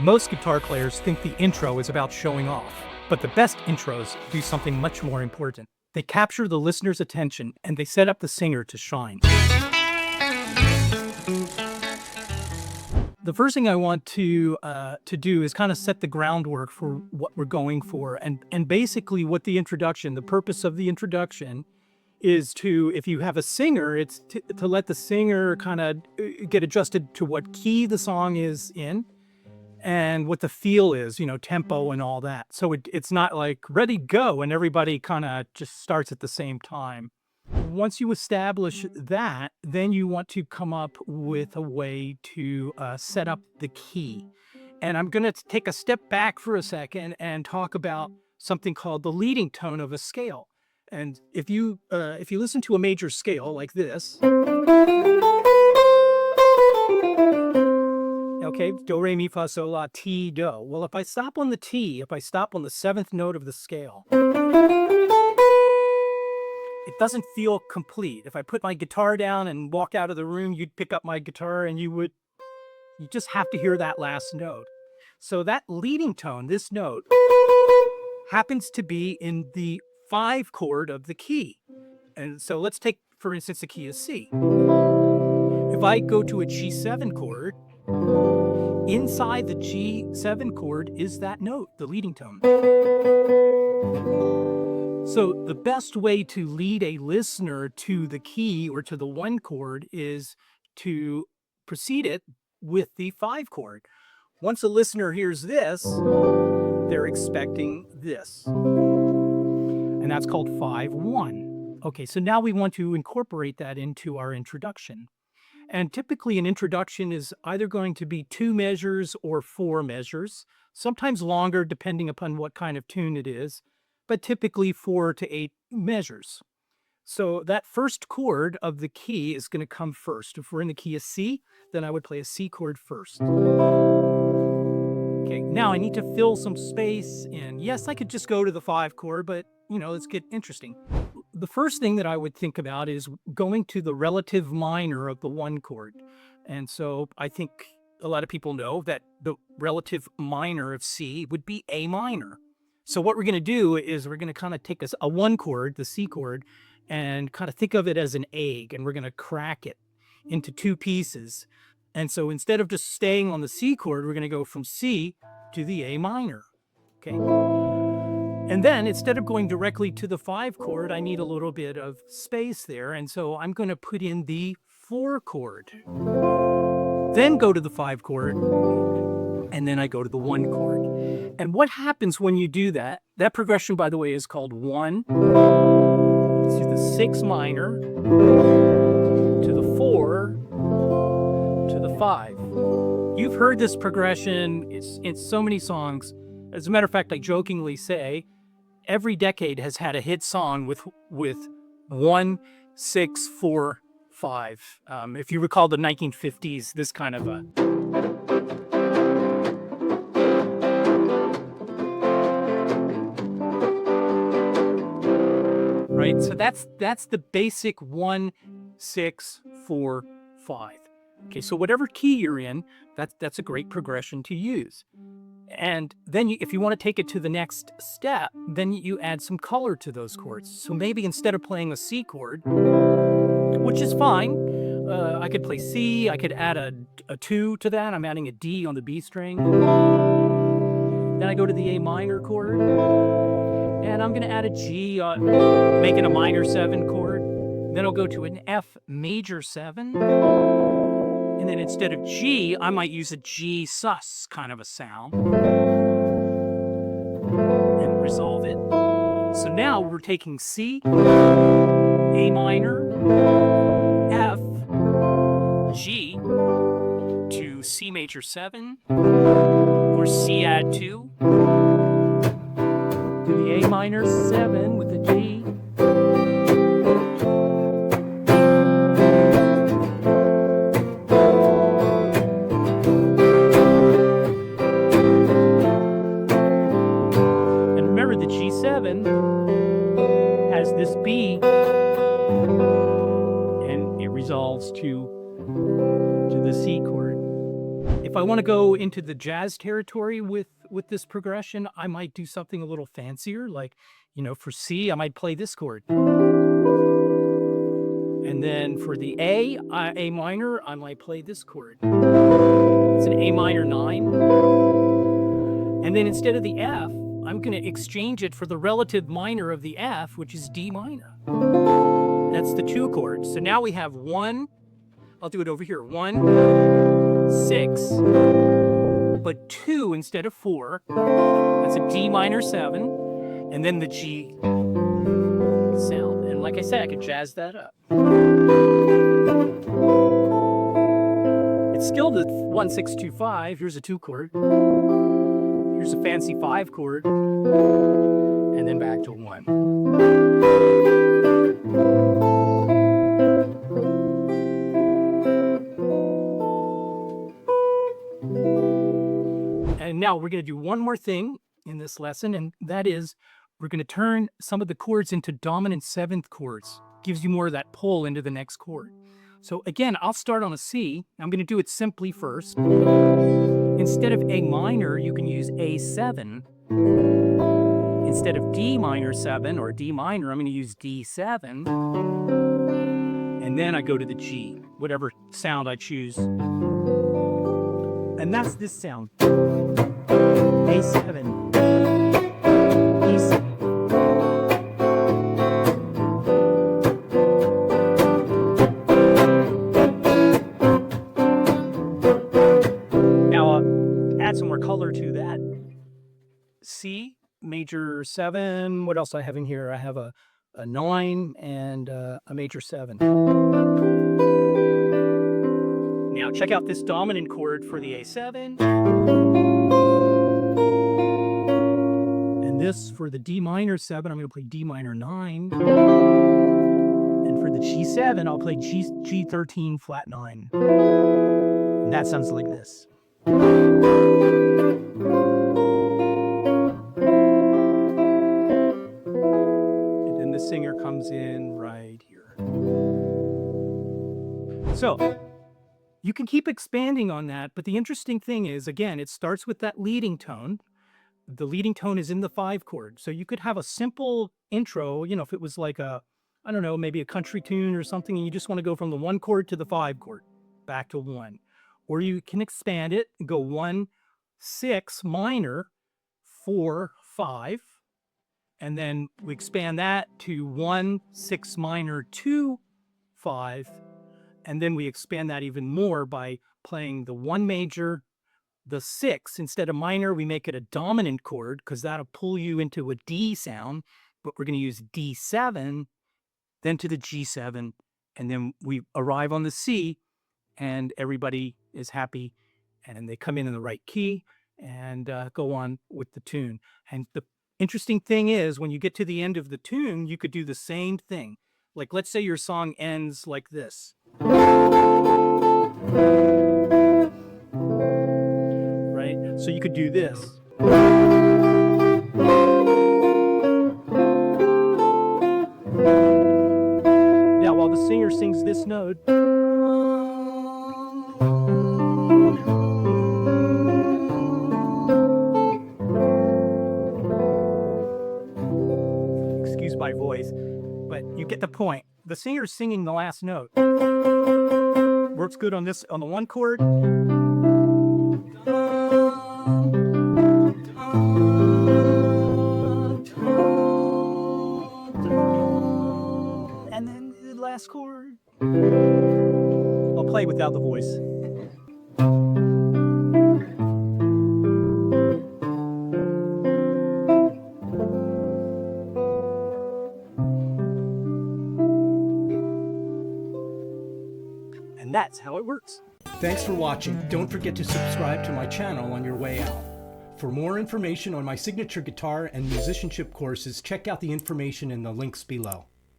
Most guitar players think the intro is about showing off, but the best intros do something much more important. They capture the listener's attention and they set up the singer to shine. The first thing I want to do is kind of set the groundwork for what we're going for, and basically what the purpose of the introduction is to, if you have a singer, it's to let the singer kind of get adjusted to what key the song is in and what the feel is, tempo and all that. So it's not like ready, go, and everybody kind of just starts at the same time. Once you establish that, then you want to come up with a way to set up the key. And I'm going to take a step back for a second and talk about something called the leading tone of a scale. And if you listen to a major scale like this, okay, do, re, mi, fa, sol, la, ti, do. Well, if I stop on the T, if I stop on the seventh note of the scale, it doesn't feel complete. If I put my guitar down and walk out of the room, you'd pick up my guitar and you just have to hear that last note. So that leading tone, this note, happens to be in the 5 chord of the key. And so let's take, for instance, the key of C. If I go to a G7 chord, inside the G7 chord is that note, the leading tone. So the best way to lead a listener to the key or to the 1 chord is to precede it with the 5 chord. Once a listener hears this, they're expecting this. And that's called 5-1. Okay, so now we want to incorporate that into our introduction. And typically an introduction is either going to be 2 measures or 4 measures, sometimes longer depending upon what kind of tune it is, but typically 4 to 8 measures. So that first chord of the key is going to come first. If we're in the key of C, then I would play a C chord first. Okay, now I need to fill some space in. Yes, I could just go to the 5 chord, but let's get interesting. The first thing that I would think about is going to the relative minor of the 1 chord. And so I think a lot of people know that the relative minor of C would be A minor. So what we're going to do is we're going to kind of take a 1 chord, the C chord, and kind of think of it as an egg, and we're going to crack it into 2 pieces. And so instead of just staying on the C chord, we're going to go from C to the A minor. Okay. And then instead of going directly to the 5 chord, I need a little bit of space there. And so I'm going to put in the 4 chord, then go to the 5 chord, and then I go to the 1 chord. And what happens when you do that? That progression, by the way, is called 1 to the 6 minor, to the 4, to the 5. You've heard this progression. It's in so many songs. As a matter of fact, I jokingly say, every decade has had a hit song with 1, 6, 4, 5. If you recall the 1950s, this kind of a... Right, so that's the basic 1, 6, 4, 5. Okay, so whatever key you're in, that's a great progression to use. And then if you want to take it to the next step, then you add some color to those chords. So maybe instead of playing a C chord, which is fine, I could play C, I could add a 2 to that. I'm adding a D on the B string. Then I go to the A minor chord, and I'm going to add a G, making a minor 7 chord. Then I'll go to an F major 7. And then instead of G, I might use a G sus kind of a sound and resolve it. So now we're taking C, A minor, F, G to C major 7, or C add 2, to the A minor 7 with the G. Has this B, and it resolves to the C chord. If I want to go into the jazz territory with this progression, I might do something a little fancier, like, for C, I might play this chord. And then for the A minor, I might play this chord. It's an A minor 9. And then instead of the F, I'm going to exchange it for the relative minor of the F, which is D minor. That's the 2 chords. So now we have 1, I'll do it over here, 1, 6, but 2 instead of 4. That's a D minor 7, and then the G sound. And like I said, I could jazz that up. It's still the 1, 6, 2, 5. Here's a 2 chord. Here's a fancy 5 chord, and then back to 1. And now we're going to do one more thing in this lesson, and that is we're going to turn some of the chords into dominant 7th chords. Gives you more of that pull into the next chord. So again, I'll start on a C. I'm going to do it simply first. Instead of A minor, you can use A7. Instead of D minor 7 or D minor, I'm going to use D7. And then I go to the G, whatever sound I choose. And that's this sound. A7, E7. Now, add some more color to that. C, major 7. What else do I have in here? I have a 9 and a major 7. Now check out this dominant chord for the A7. And this for the D minor 7, I'm going to play D minor 9. And for the G7, I'll play G13 flat 9. And that sounds like this. And then the singer comes in right here. So you can keep expanding on that, but the interesting thing is, again, it starts with that leading tone. The leading tone is in the 5 chord. So you could have a simple intro, if it was like a, I don't know, maybe a country tune or something, and you just want to go from the 1 chord to the 5 chord, back to 1. Or you can expand it and go 1, 6 minor, 4, 5. And then we expand that to 1, 6 minor, 2, 5. And then we expand that even more by playing the 1 major, the 6. Instead of minor, we make it a dominant chord because that'll pull you into a D sound. But we're going to use D7, then to the G7, and then we arrive on the C, and everybody is happy, and they come in the right key and go on with the tune. And the interesting thing is, when you get to the end of the tune, you could do the same thing. Like, let's say your song ends like this. Right? So you could do this. Now, while the singer sings this note, excuse my voice, but you get the point. The singer's singing the last note. Works good on this, on the 1 chord. And then the last chord. I'll play without the voice. And that's how it works. Thanks for watching. Don't forget to subscribe to my channel on your way out. For more information on my signature guitar and musicianship courses, check out the information in the links below.